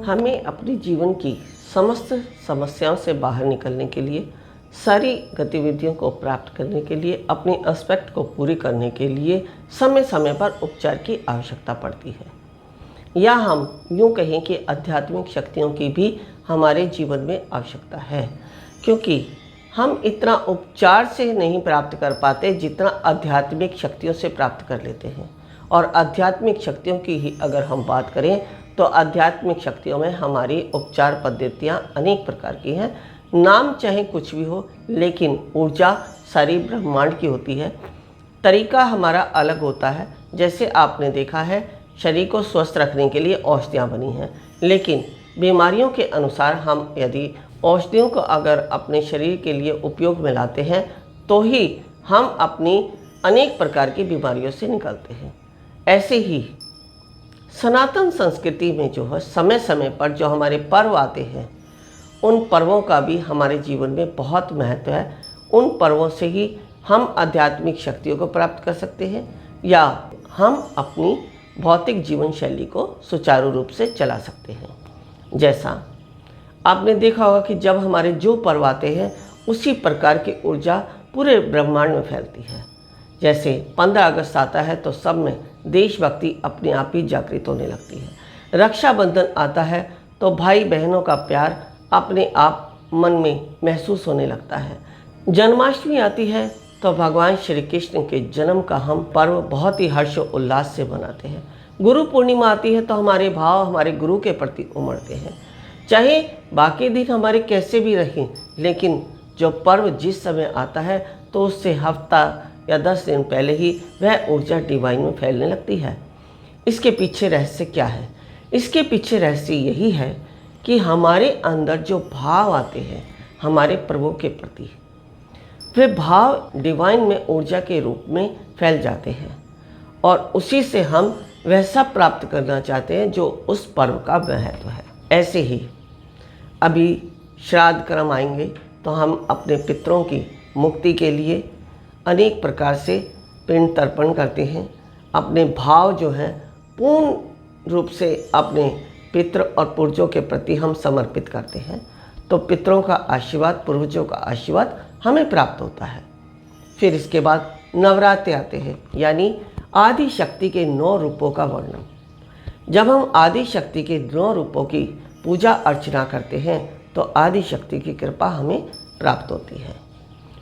हमें अपने जीवन की समस्त समस्याओं से बाहर निकलने के लिए, सारी गतिविधियों को प्राप्त करने के लिए, अपने एस्पेक्ट को पूरी करने के लिए समय समय पर उपचार की आवश्यकता पड़ती है। या हम यूँ कहें कि आध्यात्मिक शक्तियों की भी हमारे जीवन में आवश्यकता है, क्योंकि हम इतना उपचार से नहीं प्राप्त कर पाते जितना आध्यात्मिक शक्तियों से प्राप्त कर लेते हैं। और आध्यात्मिक शक्तियों की ही अगर हम बात करें तो आध्यात्मिक शक्तियों में हमारी उपचार पद्धतियाँ अनेक प्रकार की हैं। नाम चाहे कुछ भी हो, लेकिन ऊर्जा सारी ब्रह्मांड की होती है। तरीका हमारा अलग होता है। जैसे आपने देखा है, शरीर को स्वस्थ रखने के लिए औषधियाँ बनी हैं, लेकिन बीमारियों के अनुसार हम यदि औषधियों को अगर अपने शरीर के लिए उपयोग में लाते हैं तो ही हम अपनी अनेक प्रकार की बीमारियों से निकलते हैं। ऐसे ही सनातन संस्कृति में जो है समय समय पर जो हमारे पर्व आते हैं, उन पर्वों का भी हमारे जीवन में बहुत महत्व है। उन पर्वों से ही हम आध्यात्मिक शक्तियों को प्राप्त कर सकते हैं या हम अपनी भौतिक जीवन शैली को सुचारू रूप से चला सकते हैं। जैसा आपने देखा होगा कि जब हमारे जो पर्व आते हैं उसी प्रकार की ऊर्जा पूरे ब्रह्मांड में फैलती है। जैसे 15 अगस्त आता है तो सब में देशभक्ति अपने आप ही जागृत होने लगती है। रक्षाबंधन आता है तो भाई बहनों का प्यार अपने आप मन में महसूस होने लगता है। जन्माष्टमी आती है तो भगवान श्री कृष्ण के जन्म का हम पर्व बहुत ही हर्ष और उल्लास से मनाते हैं। गुरु पूर्णिमा आती है तो हमारे भाव हमारे गुरु के प्रति उमड़ते हैं। चाहे बाकी दिन हमारे कैसे भी रहें, लेकिन जो पर्व जिस समय आता है तो उससे हफ्ता या 10 दिन पहले ही वह ऊर्जा डिवाइन में फैलने लगती है। इसके पीछे रहस्य क्या है? इसके पीछे रहस्य यही है कि हमारे अंदर जो भाव आते हैं हमारे प्रभु के प्रति, वे भाव डिवाइन में ऊर्जा के रूप में फैल जाते हैं और उसी से हम वह सब प्राप्त करना चाहते हैं जो उस पर्व का महत्व है। ऐसे ही अभी श्राद्ध कर्म आएंगे तो हम अपने पितरों की मुक्ति के लिए अनेक प्रकार से पिंड तर्पण करते हैं। अपने भाव जो हैं पूर्ण रूप से अपने पितृ और पूर्वजों के प्रति हम समर्पित करते हैं, तो पितरों का आशीर्वाद, पूर्वजों का आशीर्वाद हमें प्राप्त होता है। फिर इसके बाद नवरात्रि आते हैं, यानी आदि शक्ति के 9 रूपों का वर्णन। जब हम आदि शक्ति के 9 रूपों की पूजा अर्चना करते हैं तो आदि शक्ति की कृपा हमें प्राप्त होती है।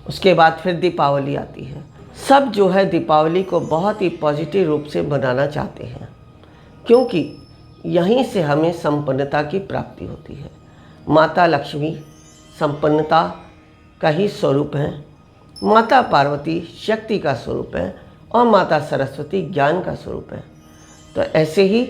उसके बाद फिर दीपावली आती है। सब जो है दीपावली को बहुत ही पॉजिटिव रूप से मनाना चाहते हैं, क्योंकि यहीं से हमें संपन्नता की प्राप्ति होती है। माता लक्ष्मी संपन्नता का ही स्वरूप है, माता पार्वती शक्ति का स्वरूप है और माता सरस्वती ज्ञान का स्वरूप है। तो ऐसे ही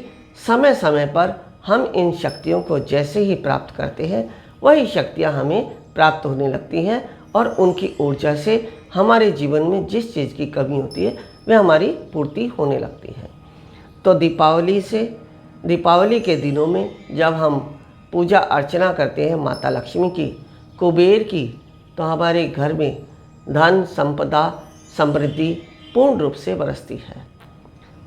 समय समय पर हम इन शक्तियों को जैसे ही प्राप्त करते हैं वही शक्तियाँ हमें प्राप्त होने लगती हैं और उनकी ऊर्जा से हमारे जीवन में जिस चीज़ की कमी होती है वह हमारी पूर्ति होने लगती है। तो दीपावली के दिनों में जब हम पूजा अर्चना करते हैं माता लक्ष्मी की, कुबेर की, तो हमारे घर में धन संपदा समृद्धि पूर्ण रूप से बरसती है।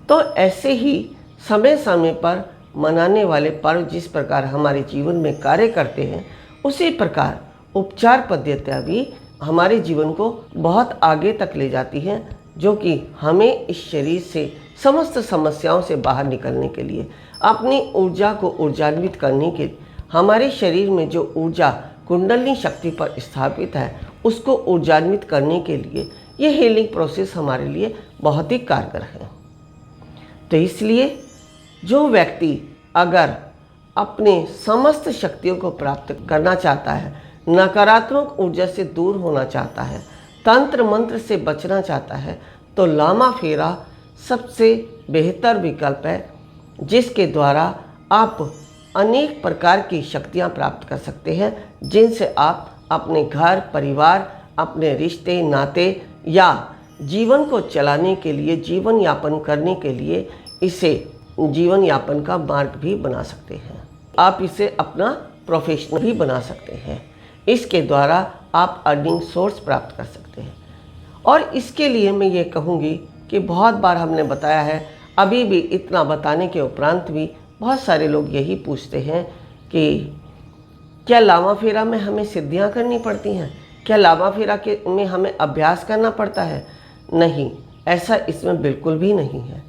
तो ऐसे ही समय समय पर मनाने वाले पर्व जिस प्रकार हमारे जीवन में कार्य करते हैं, उसी प्रकार उपचार पद्धतियाँ भी हमारे जीवन को बहुत आगे तक ले जाती हैं, जो कि हमें इस शरीर से समस्त समस्याओं से बाहर निकलने के लिए, अपनी ऊर्जा को ऊर्जान्वित करने के, हमारे शरीर में जो ऊर्जा कुंडलिनी शक्ति पर स्थापित है उसको ऊर्जान्वित करने के लिए ये हीलिंग प्रोसेस हमारे लिए बहुत ही कारगर है। तो इसलिए जो व्यक्ति अगर अपने समस्त शक्तियों को प्राप्त करना चाहता है, नकारात्मक ऊर्जा से दूर होना चाहता है, तंत्र मंत्र से बचना चाहता है, तो लामा फेरा सबसे बेहतर विकल्प है, जिसके द्वारा आप अनेक प्रकार की शक्तियां प्राप्त कर सकते हैं, जिनसे आप अपने घर परिवार, अपने रिश्ते नाते या जीवन को चलाने के लिए, जीवन यापन करने के लिए इसे जीवन यापन का मार्ग भी बना सकते हैं। आप इसे अपना प्रोफेशन भी बना सकते हैं। इसके द्वारा आप अर्निंग सोर्स प्राप्त कर सकते हैं। और इसके लिए मैं ये कहूँगी कि बहुत बार हमने बताया है, अभी भी इतना बताने के उपरांत भी बहुत सारे लोग यही पूछते हैं कि क्या लामा फेरा में हमें सिद्धियां करनी पड़ती हैं, क्या लामा फेरा के में हमें अभ्यास करना पड़ता है? नहीं, ऐसा इसमें बिल्कुल भी नहीं है।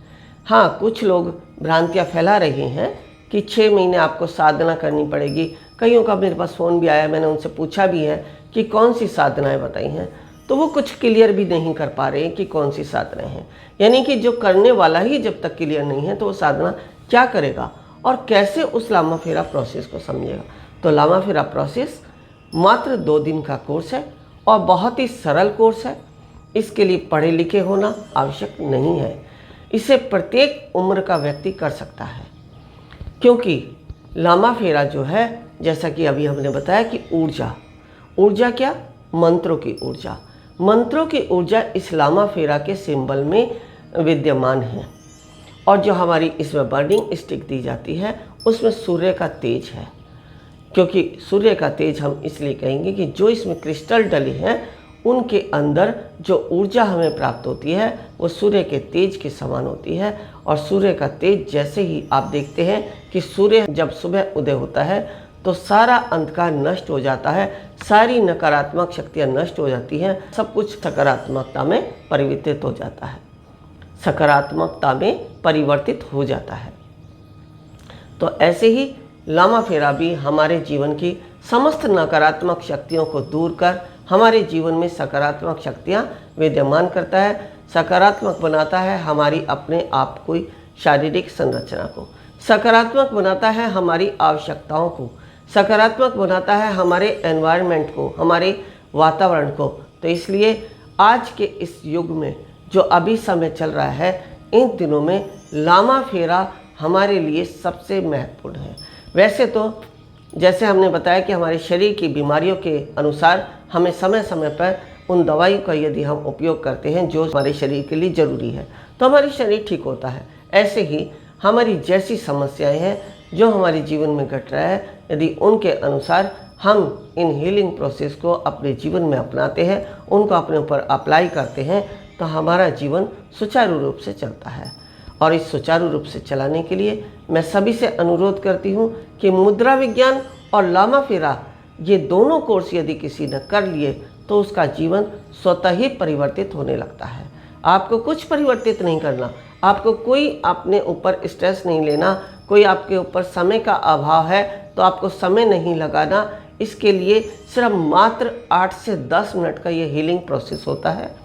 हाँ, कुछ लोग भ्रांतियाँ फैला रहे हैं कि 6 महीने आपको साधना करनी पड़ेगी। कईयों का मेरे पास फ़ोन भी आया, मैंने उनसे पूछा भी है कि कौन सी साधनाएं बताई हैं, तो वो कुछ क्लियर भी नहीं कर पा रहे हैं कि कौन सी साधनाएं हैं। यानी कि जो करने वाला ही जब तक क्लियर नहीं है तो वो साधना क्या करेगा और कैसे उस लामा फेरा प्रोसेस को समझेगा। तो लामा फेरा प्रोसेस मात्र 2 दिन का कोर्स है और बहुत ही सरल कोर्स है। इसके लिए पढ़े लिखे होना आवश्यक नहीं है। इसे प्रत्येक उम्र का व्यक्ति कर सकता है, क्योंकि लामा फेरा जो है, जैसा कि अभी हमने बताया कि ऊर्जा क्या? मंत्रों की ऊर्जा। मंत्रों की ऊर्जा इस लामा फेरा के सिंबल में विद्यमान है। और जो हमारी इसमें बर्निंग स्टिक दी जाती है उसमें सूर्य का तेज है, क्योंकि सूर्य का तेज हम इसलिए कहेंगे कि जो इसमें क्रिस्टल डले हैं उनके अंदर जो ऊर्जा हमें प्राप्त होती है वो सूर्य के तेज के समान होती है। और सूर्य का तेज जैसे ही आप देखते हैं कि सूर्य जब सुबह उदय होता है तो सारा अंधकार नष्ट हो जाता है, सारी नकारात्मक शक्तियाँ नष्ट हो जाती हैं, सब कुछ सकारात्मकता में परिवर्तित हो जाता है, सकारात्मकता में परिवर्तित हो जाता है। तो ऐसे ही लामा फेरा भी हमारे जीवन की समस्त नकारात्मक शक्तियों को दूर कर हमारे जीवन में सकारात्मक शक्तियाँ विद्यमान करता है, सकारात्मक बनाता है हमारी अपने आप को शारीरिक संरचना को, सकारात्मक बनाता है हमारी आवश्यकताओं को, सकारात्मक बनाता है हमारे एनवायरनमेंट को, हमारे वातावरण को। तो इसलिए आज के इस युग में जो अभी समय चल रहा है, इन दिनों में लामा फेरा हमारे लिए सबसे महत्वपूर्ण है। वैसे तो जैसे हमने बताया कि हमारे शरीर की बीमारियों के अनुसार हमें समय समय पर उन दवाइयों का यदि हम उपयोग करते हैं जो हमारे शरीर के लिए ज़रूरी है तो हमारी शरीर ठीक होता है। ऐसे ही हमारी जैसी समस्याएं हैं जो हमारे जीवन में घट रहा है, यदि उनके अनुसार हम इन हीलिंग प्रोसेस को अपने जीवन में अपनाते हैं, उनको अपने ऊपर अप्लाई करते हैं, तो हमारा जीवन सुचारू रूप से चलता है। और इस सुचारू रूप से चलाने के लिए मैं सभी से अनुरोध करती हूँ कि मुद्रा विज्ञान और लामा फेरा ये दोनों कोर्स यदि किसी ने कर लिए तो उसका जीवन स्वतः ही परिवर्तित होने लगता है। आपको कुछ परिवर्तित नहीं करना, आपको कोई अपने ऊपर स्ट्रेस नहीं लेना, कोई आपके ऊपर समय का अभाव है तो आपको समय नहीं लगाना। इसके लिए सिर्फ मात्र 8 से 10 मिनट का ये हीलिंग प्रोसेस होता है।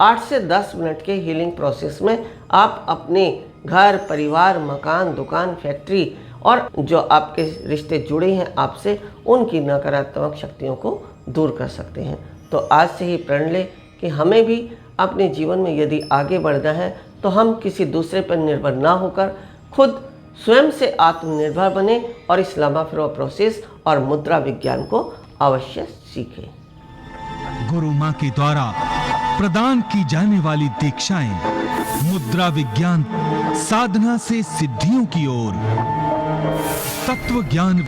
8 से 10 मिनट के हीलिंग प्रोसेस में आप अपने घर, परिवार, मकान, दुकान, फैक्ट्री और जो आपके रिश्ते जुड़े हैं आपसे, उनकी नकारात्मक शक्तियों को दूर कर सकते हैं। तो आज से ही प्रण लें कि हमें भी अपने जीवन में यदि आगे बढ़ना है तो हम किसी दूसरे पर निर्भर ना होकर खुद स्वयं से आत्मनिर्भर बने और इस लामा फेरा प्रोसेस और मुद्रा विज्ञान को अवश्य सीखें। गुरु माँ के द्वारा प्रदान की जाने वाली दीक्षाएं मुद्रा विज्ञान साधना से सिद्धियों की ओर, तत्व ज्ञान,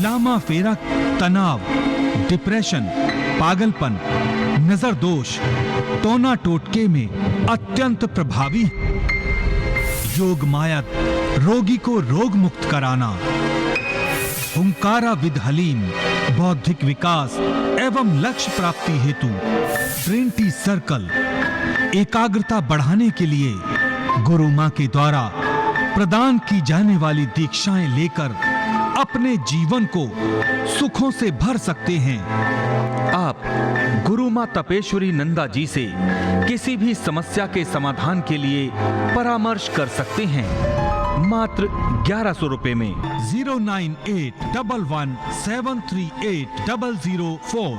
लामा फेरा तनाव, डिप्रेशन, पागलपन, नजर दोष, टोना टोटके में अत्यंत प्रभावी। योग माया रोगी को रोग मुक्त कराना, हुंकारा विद हलीम बौद्धिक विकास एवं लक्ष्य प्राप्ति हेतु ट्रिनिटी सर्कल एकाग्रता बढ़ाने के लिए गुरु माँ के द्वारा प्रदान की जाने वाली दीक्षाएं लेकर अपने जीवन को सुखों से भर सकते हैं। आप गुरु माँ तपेश्वरी नंदा जी से किसी भी समस्या के समाधान के लिए परामर्श कर सकते हैं मात्र 1100 रुपए में। 09811738004